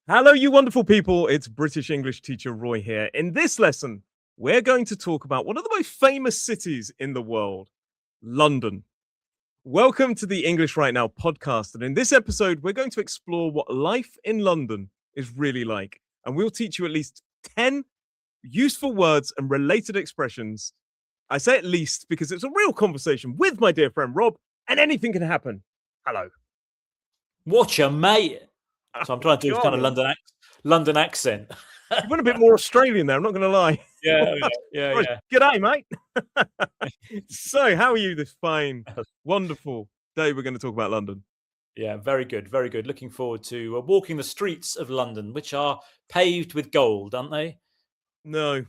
Hello, you wonderful people. It's British English teacher Roy here. In this lesson, we're going to talk about one of the most famous cities in the world, London. Welcome to the English Right Now podcast. And in this episode, we're going to explore what life in London is really like. And we'll teach you at least 10 useful words and related expressions. I say at least because it's a real conversation with my dear friend Rob, and anything can happen. Hello. Watcha, mate. So I'm trying to do God, kind of London accent. You went a bit more Australian there, I'm not going to lie. Yeah. G'day, mate. So, how are you this fine, wonderful day we're going to talk about London? Yeah, very good, very good. Looking forward to walking the streets of London, which are paved with gold, aren't they? No.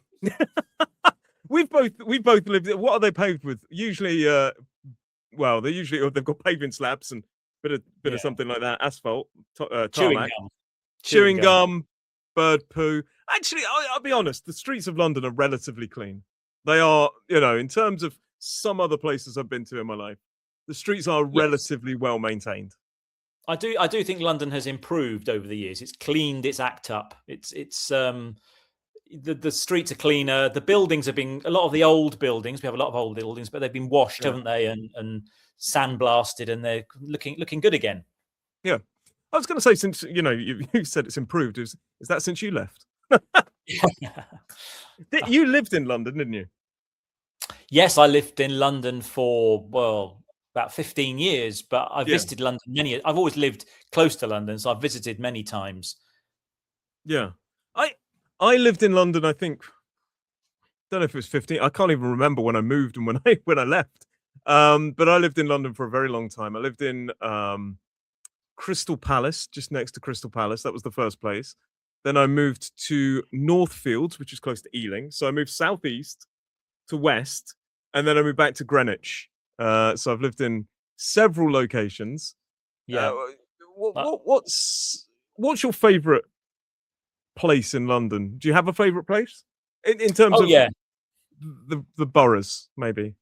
We've both lived. What are they paved with? Usually, they've got paving slabs and bit of something like that, asphalt, tarmac, chewing gum, bird poo. Actually, I'll be honest, the streets of London are relatively clean. They are, in terms of some other places I've been to in my life, the streets are relatively well maintained. I do think London has improved over the years. It's cleaned its act up. The streets are cleaner. The buildings have been, a lot of the old buildings, we have a lot of old buildings, but they've been washed, haven't they? And sandblasted, and they're looking good again. Yeah. I was going to say, since, you said it's improved, is that since you left? You lived in London, didn't you? Yes, I lived in London for, about 15 years, but I've visited London I've always lived close to London, so I've visited many times. Yeah. I lived in London, I think, don't know if it was 15. I can't even remember when I moved and when I left. But I lived in London for a very long time. I lived in Crystal Palace, just next to Crystal Palace. That was the first place. Then I moved to Northfields, which is close to Ealing. So I moved southeast to west, and then I moved back to Greenwich. So I've lived in several locations. Yeah. What's your favourite place in London? Do you have a favourite place in terms of the boroughs, maybe?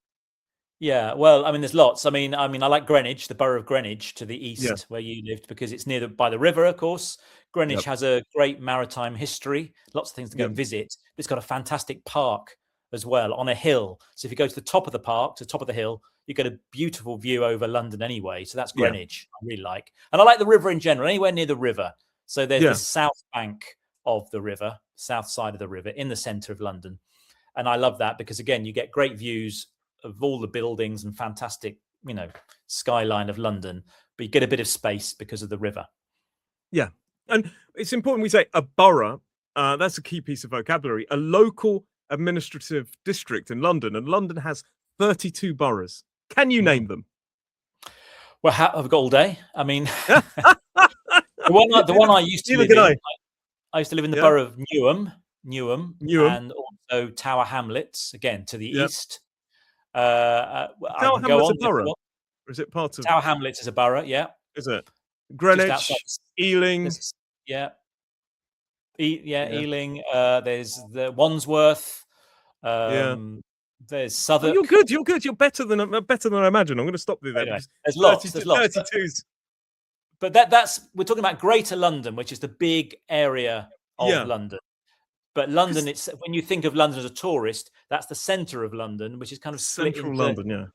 Yeah, well, I mean, there's lots. I mean, I like Greenwich, the borough of Greenwich to the east, where you lived, because it's by the river, of course. Greenwich has a great maritime history, lots of things to go and visit. It's got a fantastic park as well on a hill. So if you go to the top of the park, to the top of the hill, you get a beautiful view over London anyway. So that's Greenwich, I really like. And I like the river in general, anywhere near the river. So there's the south bank of the river, south side of the river, in the centre of London. And I love that because, again, you get great views of all the buildings and fantastic, skyline of London, but you get a bit of space because of the river. Yeah. And it's important we say a borough, that's a key piece of vocabulary, a local administrative district in London. And London has 32 boroughs. Can you name them? Well, I've got all day. I mean, the one I used to live in, I used to live in the borough of Newham, and also Tower Hamlets, again, to the east. Tower Hamlets a borough? Or is it part of... Tower Hamlets is a borough, yeah. Is it? Greenwich, Ealing. Ealing. There's the Wandsworth. There's Southwark. Oh, you're good. You're better than I imagine. I'm going to stop you there. Anyway, there's lots. 32s. But we're talking about Greater London, which is the big area of London. But London, it's when you think of London as a tourist, that's the centre of London, which is kind of split Central into London,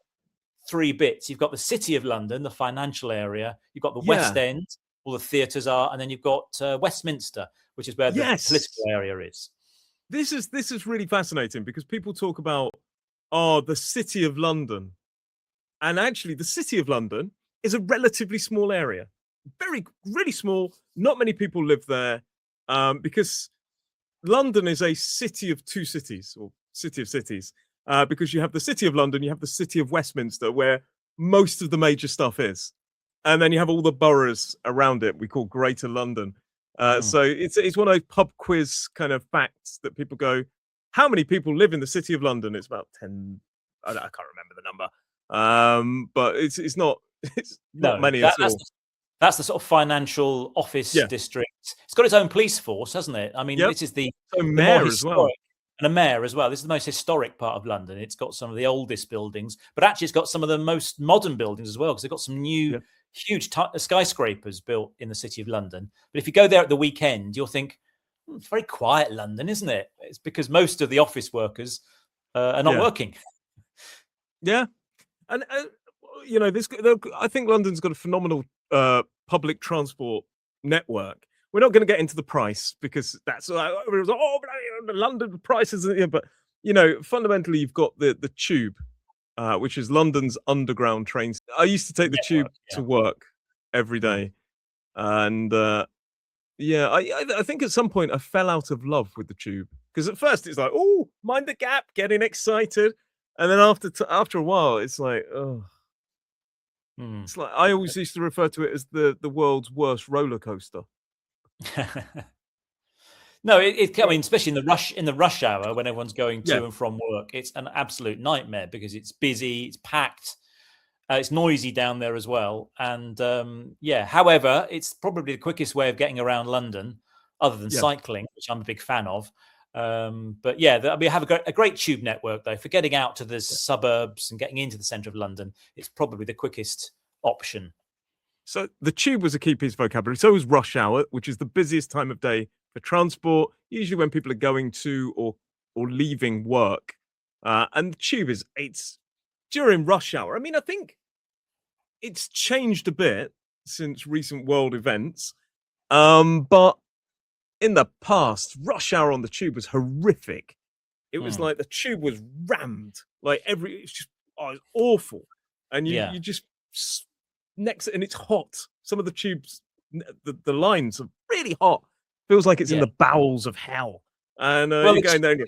three bits. You've got the City of London, the financial area. You've got the West End, all the theatres are, and then you've got Westminster, which is where the political area is. This is really fascinating because people talk about the City of London, and actually the City of London is a relatively small area, really small. Not many people live there because London is a city of two cities, or city of cities, because you have the City of London, you have the City of Westminster, where most of the major stuff is, and then you have all the boroughs around it. We call Greater London. So it's one of those pub quiz kind of facts that people go, how many people live in the City of London? It's about 10. I can't remember the number, but it's not many at all. That's the sort of financial office district. It's got its own police force, hasn't it? I mean, this is the mayor as well. And a mayor as well. This is the most historic part of London. It's got some of the oldest buildings, but actually it's got some of the most modern buildings as well, because they've got some new huge skyscrapers built in the City of London. But if you go there at the weekend, you'll think, it's very quiet London, isn't it? It's because most of the office workers are not working. Yeah. And, I think London's got a phenomenal public transport network. We're not going to get into the price because that's London prices, but fundamentally you've got the tube, which is London's underground trains. I used to take the tube to work every day, and I think at some point I fell out of love with the tube because at first it's like, oh, mind the gap, getting excited, and then after a while it's like, oh. It's like I always used to refer to it as the world's worst roller coaster. No, I mean, especially in the rush hour when everyone's going to and from work, it's an absolute nightmare because it's busy, it's packed, it's noisy down there as well. And however, it's probably the quickest way of getting around London, other than cycling, which I'm a big fan of. But we have a great tube network though for getting out to the suburbs and getting into the centre of London. It's probably the quickest option. So the tube was a key piece of vocabulary. So was rush hour, which is the busiest time of day for transport, usually when people are going to or leaving work. And the tube it's during rush hour. I mean, I think it's changed a bit since recent world events. But in the past, rush hour on the tube was horrific. It was like the tube was rammed. Like it's just it's awful. And you just and it's hot. Some of the tubes, the lines are really hot. Feels like it's in the bowels of hell. And you're going down.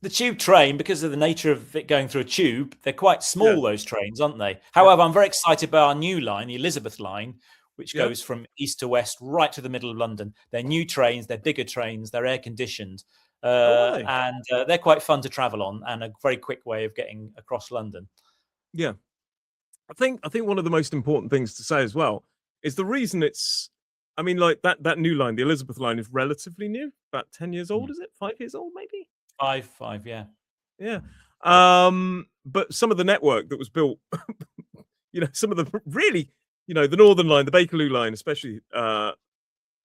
The tube train, because of the nature of it going through a tube, they're quite small, those trains, aren't they? However, I'm very excited by our new line, the Elizabeth line, which goes from east to west, right to the middle of London. They're new trains, they're bigger trains, they're air-conditioned. And they're quite fun to travel on and a very quick way of getting across London. Yeah. I think one of the most important things to say as well is the reason like that new line, the Elizabeth line, is relatively new, about 10 years old, is it? 5 years old, maybe? Five, yeah. Yeah. But some of the network that was built, some of the really, the Northern line, the Bakerloo line, especially,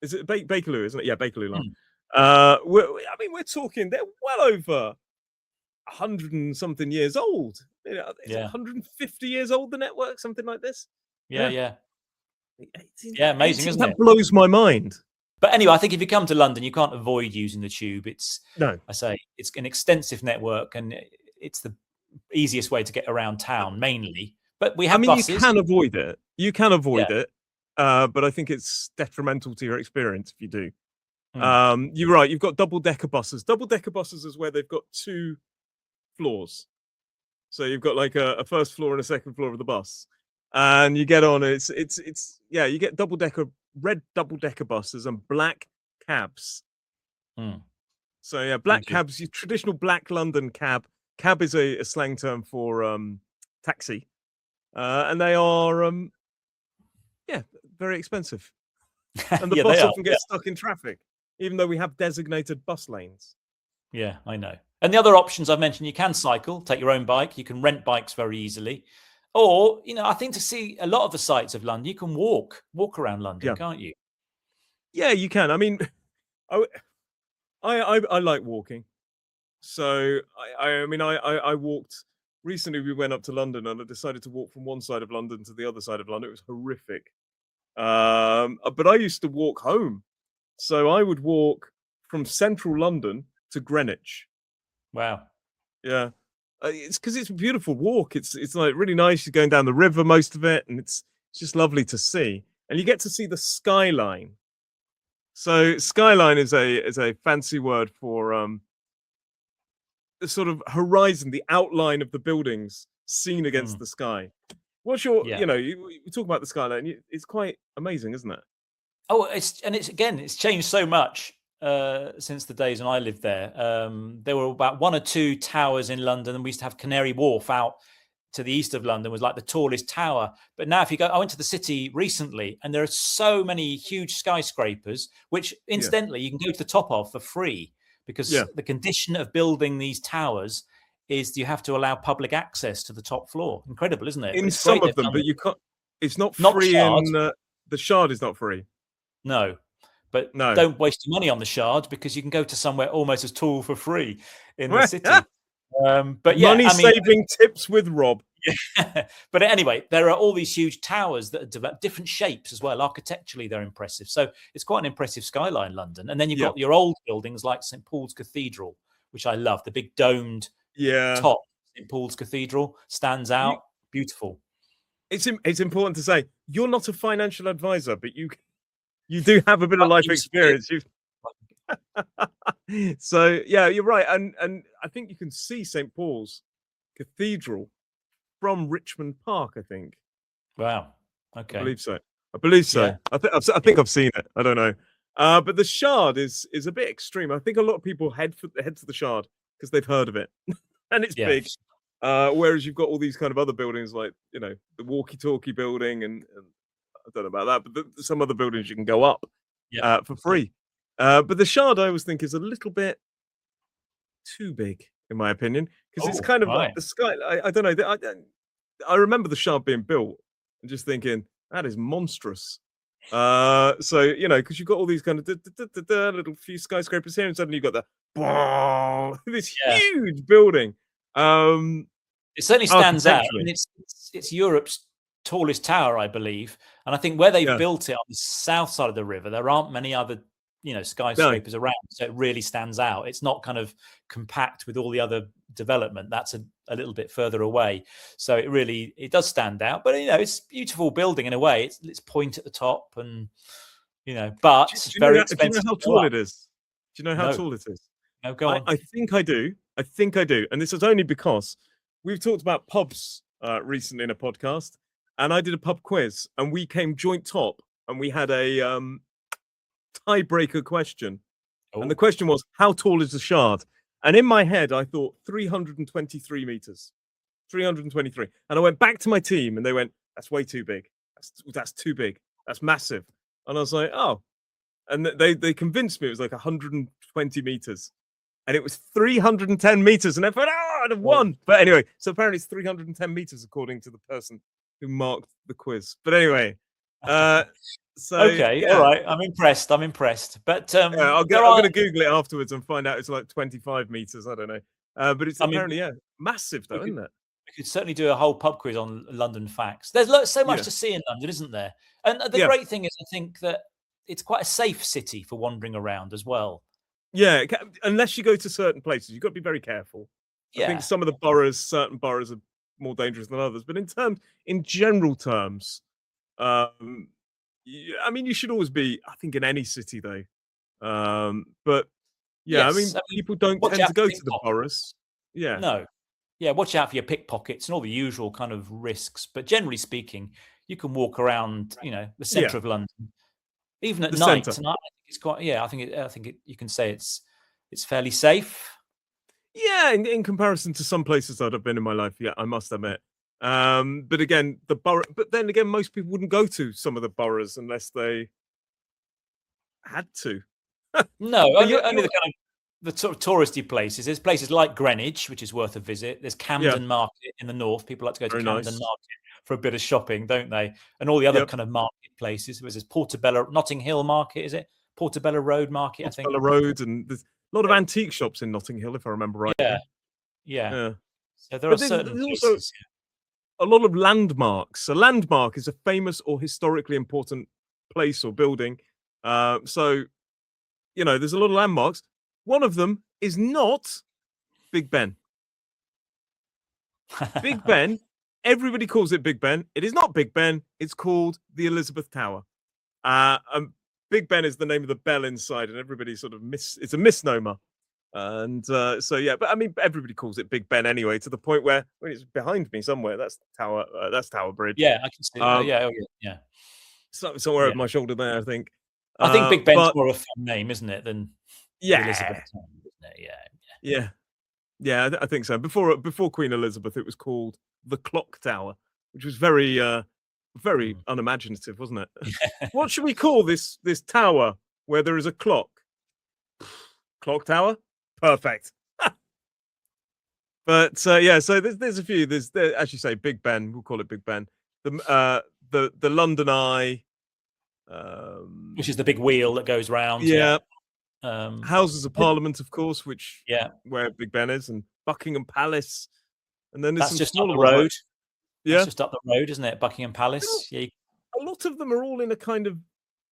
is it Bakerloo, isn't it? Yeah, Bakerloo line. We're talking, they're well over 100 and something years old. Is it 150 years old, the network, something like this? Yeah, amazing, isn't it? That blows my mind. But anyway, I think if you come to London, you can't avoid using the tube. It's an extensive network, and it's the easiest way to get around town, mainly. But we have buses. You can avoid it. You can avoid it, but I think it's detrimental to your experience if you do. You're right. You've got double-decker buses. Double-decker buses is where they've got 2 floors. So you've got like a first floor and a second floor of the bus, and you get on. You get red double-decker buses and black cabs. So black cabs, your traditional black London cab. Cab is a slang term for taxi, and they are very expensive. And the bus often gets stuck in traffic, even though we have designated bus lanes. Yeah, I know. And the other options I've mentioned, you can cycle, take your own bike, you can rent bikes very easily. Or, I think to see a lot of the sights of London, you can walk around London, can't you? Yeah, you can. I mean, I like walking. So I walked recently. We went up to London and I decided to walk from one side of London to the other side of London. It was horrific. But I used to walk home. So I would walk from central London to Greenwich. Wow. Yeah. It's because it's a beautiful walk. It's like really nice. You're going down the river, most of it, and it's just lovely to see. And you get to see the skyline. So skyline is a fancy word for the sort of horizon, the outline of the buildings seen against the sky. What's your, you talk about the skyline. It's quite amazing, isn't it? Oh, it's changed so much since the days when I lived there. There were about 1 or 2 towers in London, and we used to have Canary Wharf out to the east of London, was like the tallest tower. But now if you go, I went to the city recently, and there are so many huge skyscrapers, which incidentally you can go to the top of for free, because the condition of building these towers is you have to allow public access to the top floor. Incredible, isn't it? In some of them, but you can't. It's not Not the free Shard. in the Shard is not free. No, but No. don't waste your money on the Shard because you can go to somewhere almost as tall for free in the city. But yeah, money saving tips with Rob. Yeah. But anyway, there are all these huge towers that are developed different shapes as well. Architecturally, they're impressive. So it's quite an impressive skyline, London. And then you've got your old buildings like St. Paul's Cathedral, which I love. The big domed top St. Paul's Cathedral stands out. Beautiful. It's important to say you're not a financial advisor, but you do have a bit of life experience. So yeah, you're right, and I think you can see St. Paul's Cathedral from Richmond Park. I think. Wow. Okay. I believe so. Yeah. I think I've seen it. I don't know. But the Shard is a bit extreme. I think a lot of people head to the Shard because they've heard of it, and it's big. Whereas you've got all these kind of other buildings like the walkie-talkie building, and I don't know about that, but some other buildings you can go up for free. But the Shard, I always think, is a little bit too big, in my opinion, because it's kind of like the sky. I don't know. I remember the Shard being built and just thinking that is monstrous. So because you've got all these kind of little few skyscrapers here, and suddenly you've got this huge building. It certainly stands out. I mean, it's Europe's tallest tower, I believe, and I think where they've built it on the south side of the river, there aren't many other skyscrapers around, so it really stands out. It's not kind of compact with all the other development. That's a little bit further away, so it does stand out. But it's a beautiful building in a way. It's point at the top, and but it's very expensive. Do you know how tall it is? Do you know how tall it is? No, go on. I think I do. And this is only because we've talked about pubs recently in a podcast, and I did a pub quiz, and we came joint top, and we had a tiebreaker question. And the question was, how tall is the Shard? And in my head, I thought 323 meters. 323. And I went back to my team, and they went, that's way too big. That's too big. That's massive. And I was like, oh. And they convinced me it was like 120 meters. And it was 310 meters. And I thought, I'd have won. But anyway, so apparently it's 310 meters according to the person who marked the quiz. But anyway, so okay, all right. I'm impressed. But I'm going to Google it afterwards and find out it's like 25 meters. I don't know. But it's apparently massive, though, isn't it? We could certainly do a whole pub quiz on London facts. There's so much to see in London, isn't there? And the great thing is, I think that it's quite a safe city for wandering around as well. Yeah, unless you go to certain places, you've got to be very careful. I think some of the certain boroughs are more dangerous than others. But in general terms, I mean, you should always be, I think, in any city, though. But I mean, people don't tend to go to the boroughs. Yeah. No. Yeah, watch out for your pickpockets and all the usual kind of risks. But generally speaking, you can walk around, the centre of London, even at night. Centre. And I think it's quite. Yeah, I think you can say it's fairly safe. Yeah, in comparison to some places that I've been in my life, I must admit. But again, But then again, most people wouldn't go to some of the boroughs unless they had to. No, only the kind of the sort of touristy places. There's places like Greenwich, which is worth a visit. There's Camden Market in the north. People like to go to Camden Market for a bit of shopping, don't they? And all the other kind of marketplaces. There's Portobello, Notting Hill Market, is it? Portobello Road Market, I think. Portobello Road, and there's a lot of antique shops in Notting Hill, if I remember right. Yeah. So there are certain places. A lot of landmarks. A landmark is a famous or historically important place or building. So, there's a lot of landmarks. One of them is not Big Ben. Big Ben, everybody calls it Big Ben. It is not Big Ben. It's called the Elizabeth Tower. Big Ben is the name of the bell inside, and everybody sort of it's a misnomer. And but I mean, everybody calls it Big Ben anyway, to the point where it's behind me somewhere. That's Tower Bridge. Yeah, I can see it. Yeah. Somewhere over my shoulder there, I think. I think Big Ben's more of a fun name, isn't it, than Elizabeth Tower, isn't it? Yeah, I think so. Before Queen Elizabeth, it was called the Clock Tower, which was very unimaginative, wasn't it? What should we call this tower where there is a clock? Clock Tower? Perfect. But so there's a few. There's as you say, Big Ben. We'll call it Big Ben. the London Eye, which is the big wheel that goes round. yeah, Yeah. Houses of Parliament, of course, which Yeah, where Big Ben is, and Buckingham Palace, and then there's that's some just up smaller the ones. road. Yeah, That's just up the road, isn't it? Buckingham Palace. Yeah. a lot of them are all in a kind of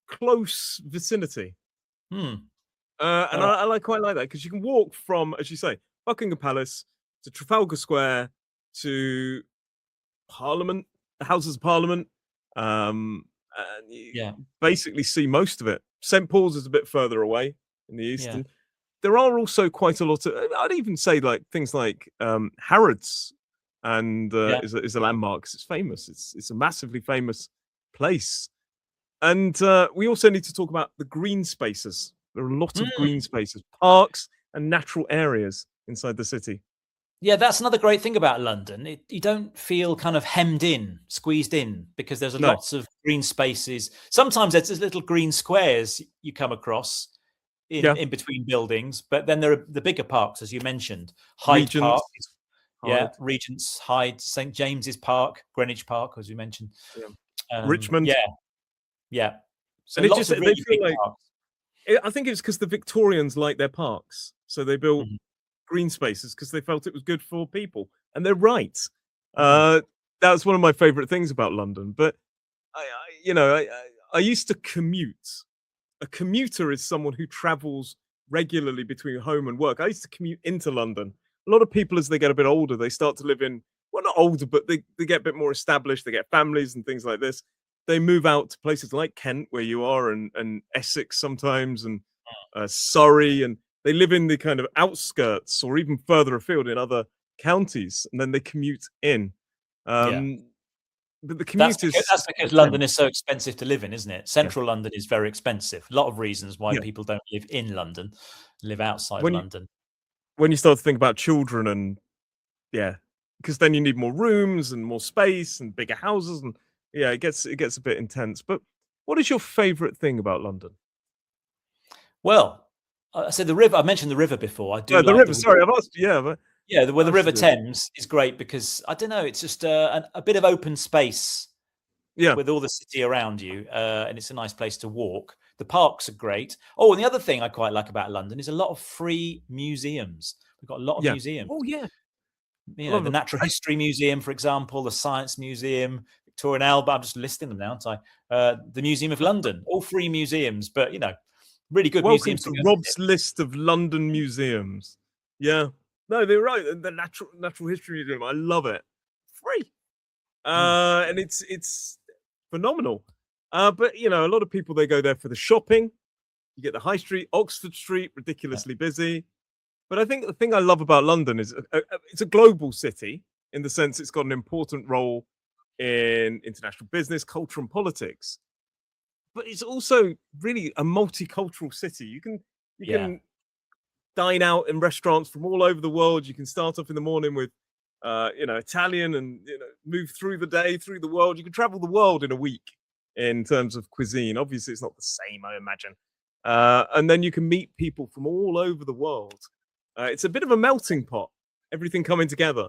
close vicinity. Hmm. And I quite like that because you can walk from, as you say, Buckingham Palace to Trafalgar Square to Parliament, the Houses of Parliament. And you basically see most of it. St. Paul's is a bit further away in the east. Yeah. And there are also quite a lot of, I'd even say like things like Harrods and is a landmark 'cause it's famous. It's a massively famous place. And we also need to talk about the green spaces. There are a lot of green spaces, parks, and natural areas inside the city. Yeah, that's another great thing about London. You don't feel kind of hemmed in, squeezed in, because there's lots of green spaces. Sometimes there's just little green squares you come across in between buildings, but then there are the bigger parks, as you mentioned. Hyde Park. Yeah, Regent's, Hyde, St. James's Park, Greenwich Park, as you mentioned. Yeah. Richmond. Yeah. So and lots of really big parks. I think it's because the Victorians like their parks, so they built green spaces because they felt it was good for people, and they're right. That's one of my favorite things about London. But I used to commute. A commuter is someone who travels regularly between home and work. I used to commute into London. A lot of people, as they get a bit older, they start to live in, well, not older, but they get a bit more established. They get families and things like this. They move out to places like Kent, where you are, and Essex sometimes, and Surrey, and they live in the kind of outskirts or even further afield in other counties, and then they commute in. But the commute that's because London is so expensive to live in, isn't it? Central London is very expensive. A lot of reasons why people don't live in London, live outside London. When you start to think about children and because then you need more rooms and more space and bigger houses, and it gets a bit intense. But what is your favorite thing about London? Well, I said the river. I mentioned the river before. I do the like river. Sorry, I've asked. The River Thames is great because I don't know. It's just a bit of open space. With all the city around you, and it's a nice place to walk. The parks are great. Oh, and the other thing I quite like about London is a lot of free museums. We've got a lot of museums. Oh yeah. The Natural History Museum, for example, the Science Museum, Victoria and Albert. I'm just listing them now, aren't I? The Museum of London, all free museums, but really good museums. Welcome to Rob's list of London museums. Yeah, no, they're right. The Natural History Museum, I love it. Free, and it's phenomenal. But a lot of people, they go there for the shopping. You get the High Street, Oxford Street, ridiculously busy. But I think the thing I love about London is it's a global city in the sense it's got an important role in international business, culture, and politics. But it's also really a multicultural city. You can dine out in restaurants from all over the world. You can start off in the morning with Italian and move through the day, through the world. You can travel the world in a week in terms of cuisine. Obviously, it's not the same, I imagine. And then you can meet people from all over the world. It's a bit of a melting pot, everything coming together.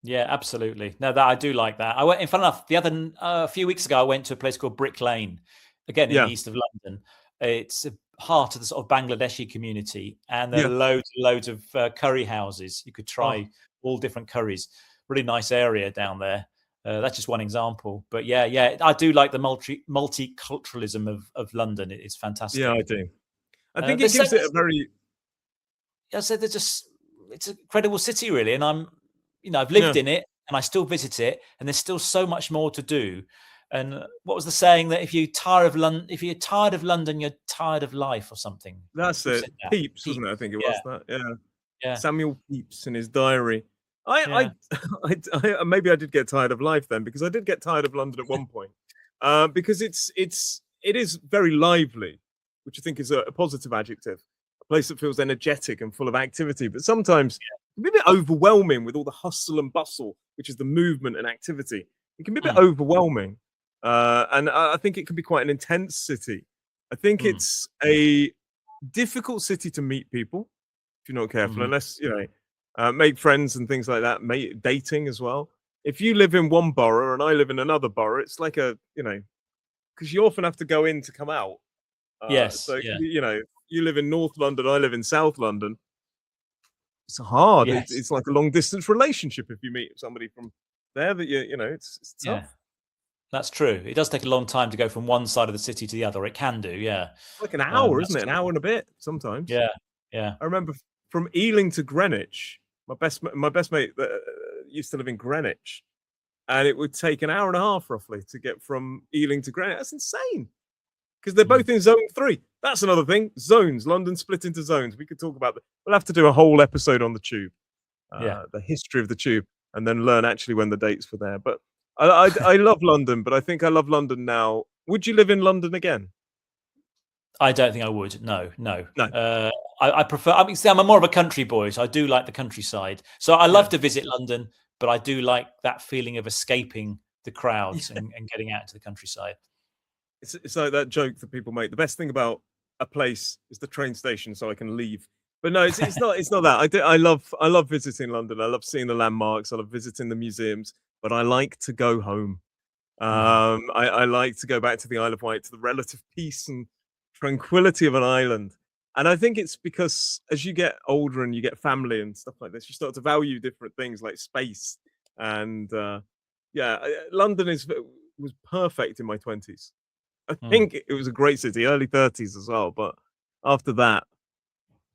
Yeah, absolutely. No, that I do like that. I went, in fun enough, a few weeks ago, I went to a place called Brick Lane, again in the east of London. It's a heart of the sort of Bangladeshi community, and there are loads of curry houses. You could try all different curries. Really nice area down there. That's just one example. But I do like the multiculturalism of London. It's fantastic. Yeah, I do. I think it gives it a very... I said it's an incredible city, really, and I've lived in it, and I still visit it, and there's still so much more to do. And what was the saying that if you're tired of London, you're tired of life, or something? That's it. Pepys, wasn't it? I think it was that. Yeah. Samuel Pepys in his diary. I maybe I did get tired of life then, because I did get tired of London at one point. Because it is very lively, which I think is a positive adjective. Place that feels energetic and full of activity, but sometimes it can be a bit overwhelming with all the hustle and bustle, which is the movement and activity. It can be a bit overwhelming, and I think it can be quite an intense city. I think it's a difficult city to meet people if you're not careful, unless make friends and things like that, dating as well. if you live in one borough and I live in another borough, it's like because you often have to go in to come out. Yes. So Yeah. you live in North London, I live in South London. It's hard. Yes. It's like a long distance relationship if you meet somebody from there that it's tough. Yeah. That's true. It does take a long time to go from one side of the city to the other. It can do, yeah. Like an hour, isn't it? That's An hour and a bit sometimes. Yeah. Yeah. I remember from Ealing to Greenwich, my best mate used to live in Greenwich, and it would take an hour and a half roughly to get from Ealing to Greenwich. That's insane because they're both in Zone 3. That's another thing. Zones. London split into zones. We could talk about that. We'll have to do a whole episode on the tube, the history of the tube, and then learn actually when the dates were there. But I love London, but I think I love London now. Would you live in London again? I don't think I would. No. No. I prefer. I mean, see, I'm more of a country boy, so I do like the countryside. So I love to visit London, but I do like that feeling of escaping the crowds and getting out to the countryside. It's like that joke that people make. The best thing about a place is the train station, so I can leave. But no, it's not. It's not that. I love visiting London. I love seeing the landmarks. I love visiting the museums. But I like to go home. I like to go back to the Isle of Wight, to the relative peace and tranquility of an island. And I think it's because as you get older and you get family and stuff like this, you start to value different things like space. And London was perfect in my 20s. I think it was a great city, early 30s as well. But after that,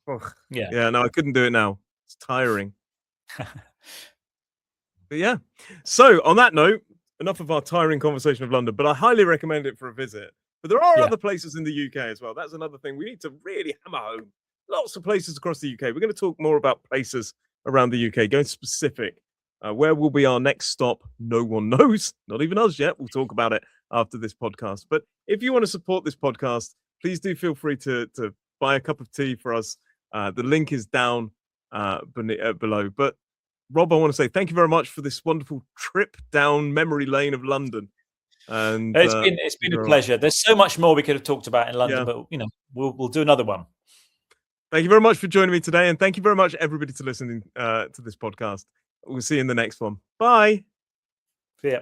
no, I couldn't do it now. It's tiring. But yeah. So on that note, enough of our tiring conversation of London, but I highly recommend it for a visit. But there are other places in the UK as well. That's another thing we need to really hammer home. Lots of places across the UK. We're going to talk more about places around the UK, going specific. Where will be our next stop? No one knows. Not even us yet. We'll talk about it after this podcast. But if you want to support this podcast, please do feel free to buy a cup of tea for us. The link is down below. But Rob, I want to say thank you very much for this wonderful trip down memory lane of London. And it's been a pleasure. There's so much more we could have talked about in London, but we'll do another one. Thank you very much for joining me today, and thank you very much everybody to listening to this podcast. We'll see you in the next one. Bye. See ya.